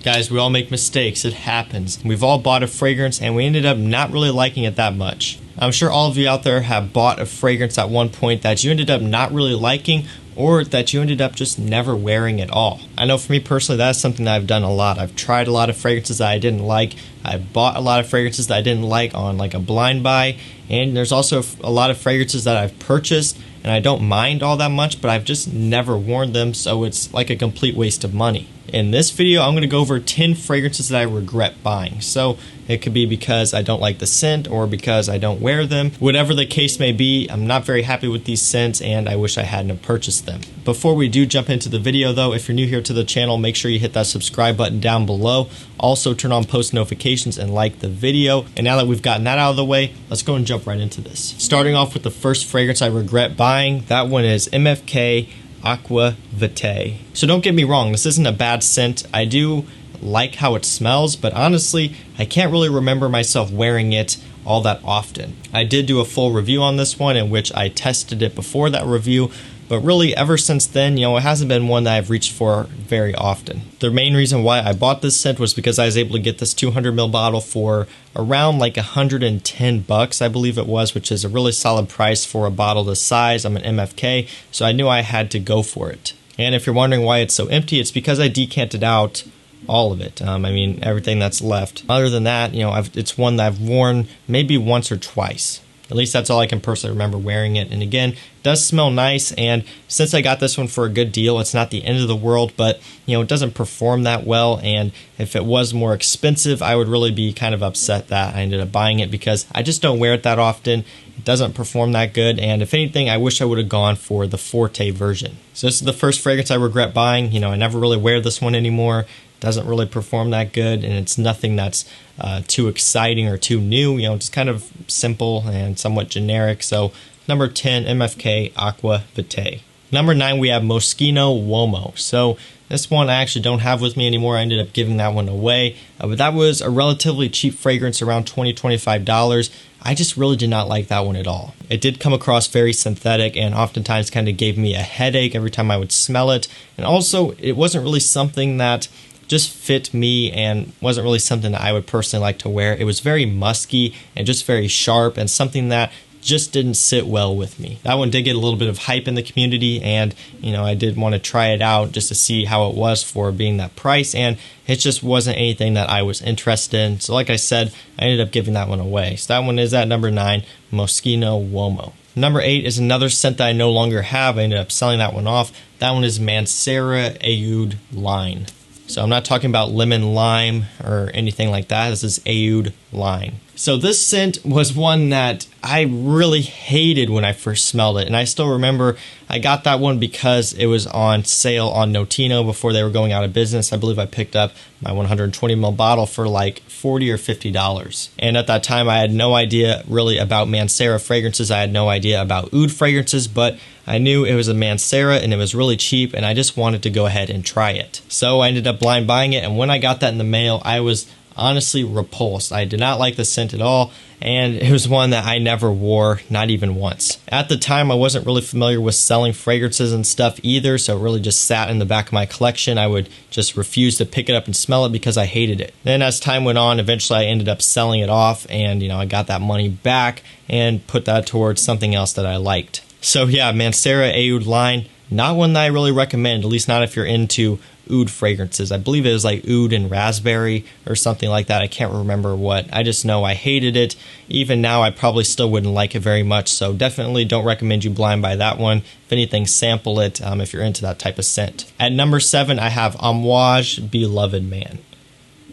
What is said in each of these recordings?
Guys, we all make mistakes. It happens. We've all bought a fragrance and we ended up not really liking it that much. I'm sure all of you out there have bought a fragrance at one point that you ended up not really liking, or that you ended up just never wearing at all. I know for me personally, that's something that I've done a lot. I've tried a lot of fragrances that I didn't like. I've bought a lot of fragrances that I didn't like on like a blind buy. And there's also a lot of fragrances that I've purchased and I don't mind all that much, but I've just never worn them, so it's like a complete waste of money. In this video, I'm going to go over 10 fragrances that I regret buying. So it could be because I don't like the scent or because I don't wear them. Whatever the case may be, I'm not very happy with these scents and I wish I hadn't have purchased them. Before we do jump into the video though, if you're new here to the channel, make sure you hit that subscribe button down below. Also turn on post notifications and like the video. And now that we've gotten that out of the way, let's go and jump right into this. Starting off with the first fragrance I regret buying, that one is MFK Aqua Vitae. So don't get me wrong, this isn't a bad scent. I do like how it smells, but honestly, I can't really remember myself wearing it all that often. I did do a full review on this one in which I tested it before that review, but really ever since then, it hasn't been one that I've reached for very often. The main reason why I bought this scent was because I was able to get this 200ml bottle for around like $110, I believe it was, which is a really solid price for a bottle this size. I'm an MFK, so I knew I had to go for it. And if you're wondering why it's so empty, it's because I decanted out all of it. I mean, everything that's left. Other than that, it's one that I've worn maybe once or twice. At least that's all I can personally remember wearing it. And again, it does smell nice. And since I got this one for a good deal, it's not the end of the world, but it doesn't perform that well. And if it was more expensive, I would really be kind of upset that I ended up buying it because I just don't wear it that often. It doesn't perform that good. And if anything, I wish I would have gone for the Forte version. So this is the first fragrance I regret buying. I never really wear this one anymore. Doesn't really perform that good, and it's nothing that's too exciting or too new. Just kind of simple and somewhat generic. So number 10, MFK Aqua Vitae. Number 9, we have Moschino Momo. So this one I actually don't have with me anymore. I ended up giving that one away, but that was a relatively cheap fragrance, around $20–25. I just really did not like that one at all. It did come across very synthetic and oftentimes kind of gave me a headache every time I would smell it. And also, it wasn't really something that just fit me and wasn't really something that I would personally like to wear. It was very musky and just very sharp and something that just didn't sit well with me. That one did get a little bit of hype in the community, and I did want to try it out just to see how it was for being that price, and it just wasn't anything that I was interested in. So like I said, I ended up giving that one away. So that one is at number 9, Moschino Momo. Number 8 is another scent that I no longer have. I ended up selling that one off. That one is Mancera Oud Line. So I'm not talking about lemon lime or anything like that. This is Oud Line. So this scent was one that I really hated when I first smelled it. And I still remember I got that one because it was on sale on Notino before they were going out of business. I believe I picked up my 120ml bottle for like $40 or $50. And at that time, I had no idea really about Mancera fragrances. I had no idea about oud fragrances, but I knew it was a Mancera and it was really cheap, and I just wanted to go ahead and try it. So I ended up blind buying it, and when I got that in the mail, I was honestly repulsed. I did not like the scent at all, and it was one that I never wore, not even once. At the time, I wasn't really familiar with selling fragrances and stuff either, so it really just sat in the back of my collection. I would just refuse to pick it up and smell it because I hated it. Then as time went on, eventually I ended up selling it off, and I got that money back and put that towards something else that I liked. So yeah, Mancera Oud Line, not one that I really recommend, at least not if you're into oud fragrances. I believe it was like oud and raspberry or something like that. I can't remember what. I just know I hated it. Even now, I probably still wouldn't like it very much, so definitely don't recommend you blind buy that one. If anything, sample it if you're into that type of scent. At number 7, I have Amouage Beloved Man.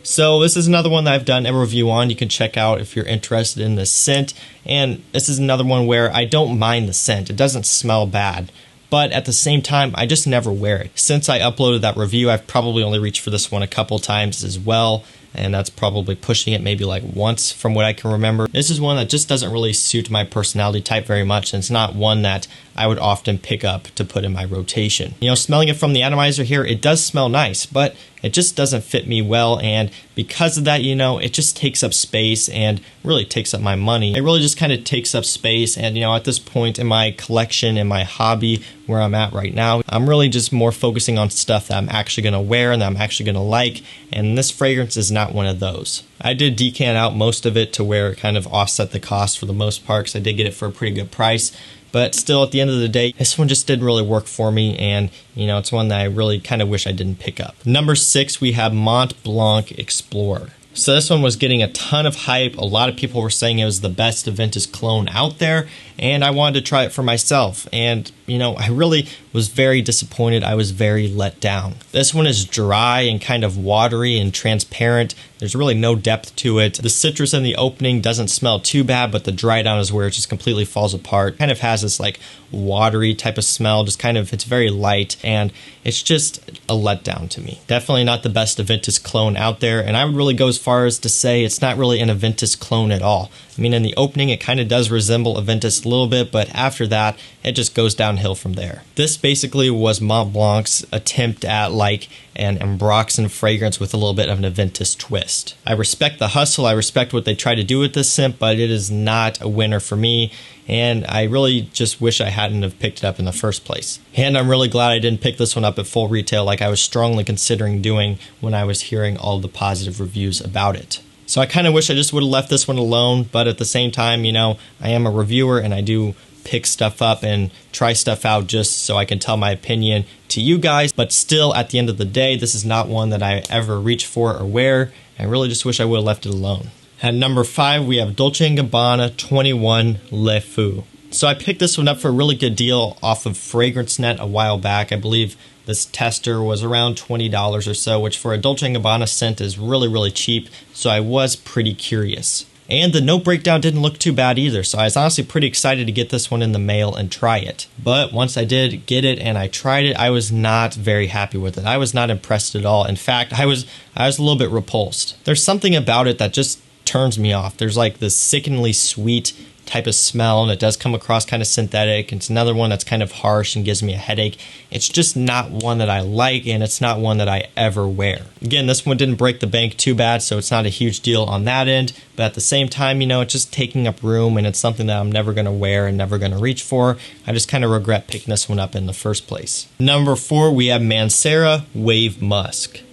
So this is another one that I've done a review on. You can check out if you're interested in this scent. And this is another one where I don't mind the scent. It doesn't smell bad. But at the same time, I just never wear it. Since I uploaded that review, I've probably only reached for this one a couple times as well. And that's probably pushing it maybe like once from what I can remember. This is one that just doesn't really suit my personality type very much, and it's not one that I would often pick up to put in my rotation. Smelling it from the atomizer here, it does smell nice, but it just doesn't fit me well, and because of that, it just takes up space and really takes up my money. It really just kind of takes up space, and at this point in my collection and my hobby where I'm at right now. I'm really just more focusing on stuff that I'm actually going to wear and that I'm actually going to like, and this fragrance is not one of those. I did decant out most of it to where it kind of offset the cost for the most part, because I did get it for a pretty good price. But still, at the end of the day, this one just didn't really work for me, and it's one that I really kind of wish I didn't pick up. Number 6, we have Mont Blanc Explorer. So this one was getting a ton of hype. A lot of people were saying it was the best Aventis clone out there, and I wanted to try it for myself. And, I really was very disappointed. I was very let down. This one is dry and kind of watery and transparent. There's really no depth to it. The citrus in the opening doesn't smell too bad, but the dry down is where it just completely falls apart. Kind of has this like watery type of smell, it's very light, and it's just a letdown to me. Definitely not the best Aventis clone out there, and I would really go as far as to say it's not really an Aventis clone at all. I mean, in the opening, it kind of does resemble Aventis a little bit, but after that, it just goes downhill from there. This basically was Mont Blanc's attempt at like an Ambroxan fragrance with a little bit of an Aventis twist. I respect the hustle, I respect what they try to do with this scent, but it is not a winner for me, and I really just wish I hadn't have picked it up in the first place. And I'm really glad I didn't pick this one up at full retail like I was strongly considering doing when I was hearing all the positive reviews about it. So I kind of wish I just would have left this one alone, but at the same time, I am a reviewer and I do pick stuff up and try stuff out just so I can tell my opinion to you guys. But still, at the end of the day, this is not one that I ever reach for or wear. I really just wish I would have left it alone. At number 5, we have Dolce Gabbana 21 Le Fou. So I picked this one up for a really good deal off of FragranceNet a while back. I believe this tester was around $20 or so, which for a Dolce & Gabbana scent is really, really cheap, so I was pretty curious. And the note breakdown didn't look too bad either, so I was honestly pretty excited to get this one in the mail and try it. But once I did get it and I tried it, I was not very happy with it. I was not impressed at all. In fact, I was a little bit repulsed. There's something about it that just turns me off. There's like this sickeningly sweet type of smell, and it does come across kind of synthetic. It's another one that's kind of harsh and gives me a headache. It's just not one that I like, and it's not one that I ever wear. Again, this one didn't break the bank too bad, so it's not a huge deal on that end, but at the same time, it's just taking up room, and it's something that I'm never going to wear and never going to reach for. I just kind of regret picking this one up in the first place. Number 4, we have Mancera Wave Musk.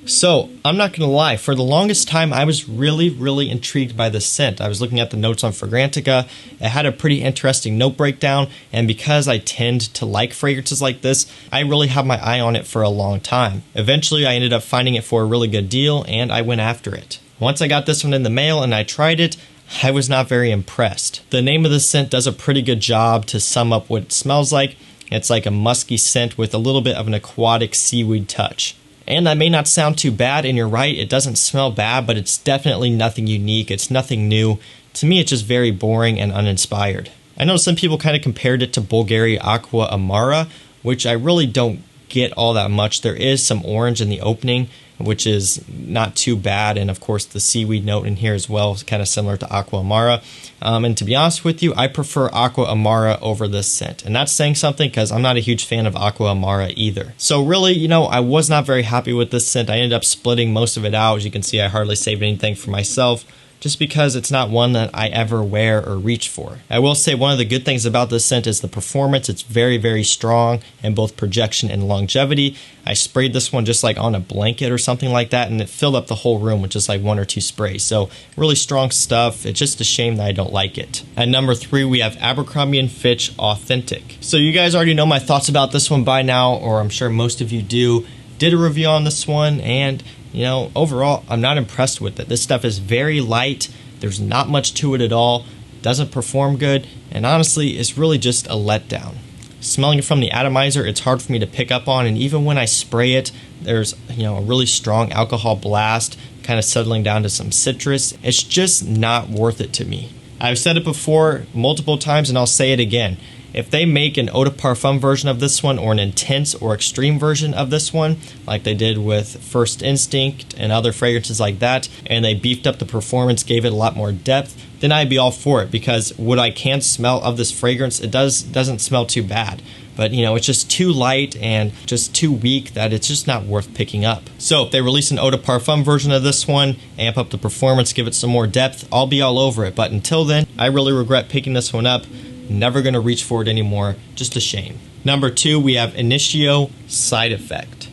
So, I'm not going to lie, for the longest time I was really, really intrigued by this scent. I was looking at the notes on Fragrantica. It had a pretty interesting note breakdown, and because I tend to like fragrances like this, I really had my eye on it for a long time. Eventually, I ended up finding it for a really good deal, and I went after it. Once I got this one in the mail and I tried it, I was not very impressed. The name of the scent does a pretty good job to sum up what it smells like. It's like a musky scent with a little bit of an aquatic seaweed touch. And that may not sound too bad, and you're right, it doesn't smell bad, but it's definitely nothing unique, it's nothing new. To me, it's just very boring and uninspired. I know some people kind of compared it to Bulgari Aqua Amara, which I really don't get all that much. There is some orange in the opening, which is not too bad, and of course the seaweed note in here as well is kind of similar to Aqua Amara. And to be honest with you, I prefer Aqua Amara over this scent, and that's saying something because I'm not a huge fan of Aqua Amara either. So really, I was not very happy with this scent. I ended up splitting most of it out. As you can see, I hardly saved anything for myself, just because it's not one that I ever wear or reach for. I will say one of the good things about this scent is the performance. It's very, very strong in both projection and longevity. I sprayed this one just like on a blanket or something like that, and it filled up the whole room with just like 1 or 2 sprays. So really strong stuff. It's just a shame that I don't like it. At number 3, we have Abercrombie & Fitch Authentic. So you guys already know my thoughts about this one by now, or I'm sure most of you do. Did a review on this one, and overall, I'm not impressed with it. This stuff is very light. There's not much to it at all. Doesn't perform good. And honestly, it's really just a letdown. Smelling it from the atomizer, it's hard for me to pick up on. And even when I spray it, there's a really strong alcohol blast, kind of settling down to some citrus. It's just not worth it to me. I've said it before multiple times, and I'll say it again. If they make an eau de parfum version of this one, or an intense or extreme version of this one, like they did with First Instinct and other fragrances like that, and they beefed up the performance, gave it a lot more depth, then I'd be all for it, because what I can smell of this fragrance, it doesn't smell too bad. But it's just too light and just too weak that it's just not worth picking up. So if they release an eau de parfum version of this one, amp up the performance, give it some more depth, I'll be all over it. But until then, I really regret picking this one up. Never gonna reach for it anymore. Just a shame. Number 2, we have Initio Side Effect.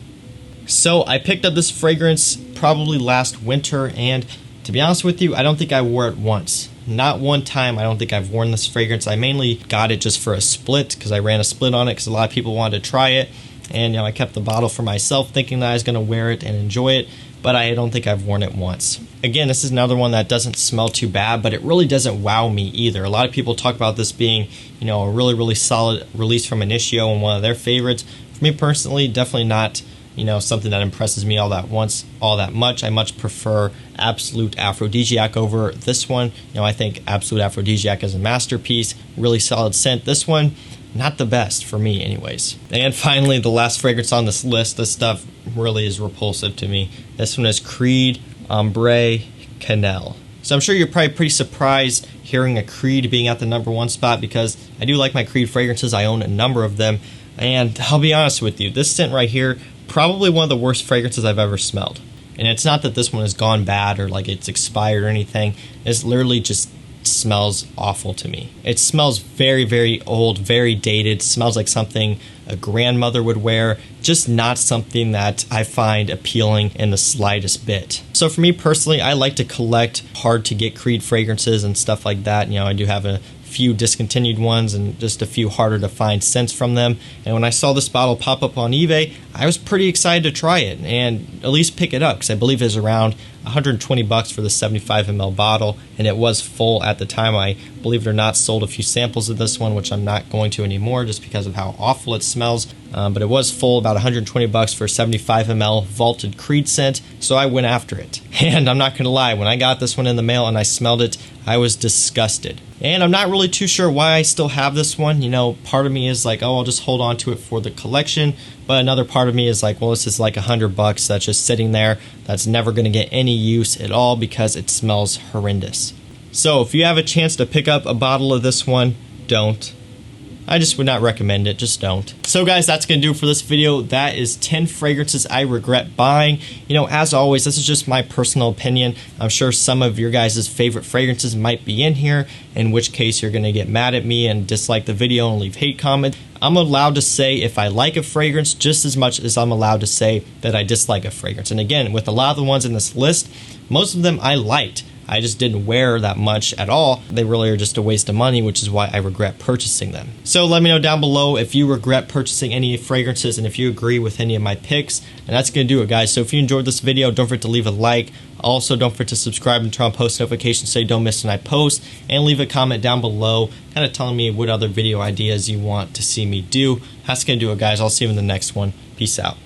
So I picked up this fragrance probably last winter, and to be honest with you, I don't think I wore it once. Not one time I don't think I've worn this fragrance. I mainly got it just for a split because I ran a split on it because a lot of people wanted to try it. And I kept the bottle for myself thinking that I was going to wear it and enjoy it, but I don't think I've worn it once. Again, this is another one that doesn't smell too bad, but it really doesn't wow me either. A lot of people talk about this being, a really, really solid release from Initio and one of their favorites. For me personally, definitely not something that impresses me all that much. I much prefer Absolute Aphrodisiac over this one. I think Absolute Aphrodisiac is a masterpiece, really solid scent. This one, not the best for me anyways. And finally, the last fragrance on this list. This stuff really is repulsive to me. This one is Creed Ombre Canal. So I'm sure you're probably pretty surprised hearing a Creed being at the number 1 spot, because I do like my Creed fragrances. I own a number of them, and I'll be honest with you, this scent right here, probably one of the worst fragrances I've ever smelled. And it's not that this one has gone bad or like it's expired or anything. It's literally just smells awful to me. It smells very, very old, very dated. Smells like something a grandmother would wear. Just not something that I find appealing in the slightest bit. So for me personally, I like to collect hard to get Creed fragrances and stuff like that. I do have a few discontinued ones and just a few harder to find scents from them. And when I saw this bottle pop up on eBay, I was pretty excited to try it and at least pick it up, because I believe it's around $120 for the 75 ml bottle, and it was full at the time. I, believe it or not, sold a few samples of this one, which I'm not going to anymore just because of how awful it smells. But it was full, about $120 for 75 ml vaulted Creed scent, so I went after it. And I'm not gonna lie, when I got this one in the mail and I smelled it, I was disgusted. And I'm not really too sure why I still have this one. Part of me is like, oh, I'll just hold on to it for the collection. But another part of me is like, well, this is like $100 that's just sitting there. That's never going to get any use at all because it smells horrendous. So if you have a chance to pick up a bottle of this one, don't. I just would not recommend it. Just don't. So guys, that's going to do it for this video. That is 10 fragrances I regret buying. As always, this is just my personal opinion. I'm sure some of your guys' favorite fragrances might be in here, in which case you're going to get mad at me and dislike the video and leave hate comments. I'm allowed to say if I like a fragrance just as much as I'm allowed to say that I dislike a fragrance. And again, with a lot of the ones in this list, most of them I liked. I just didn't wear that much at all. They really are just a waste of money, which is why I regret purchasing them. So let me know down below if you regret purchasing any fragrances and if you agree with any of my picks. And that's going to do it, guys. So if you enjoyed this video, don't forget to leave a like. Also, don't forget to subscribe and turn on post notifications so you don't miss when I post. And leave a comment down below kind of telling me what other video ideas you want to see me do. That's going to do it, guys. I'll see you in the next one. Peace out.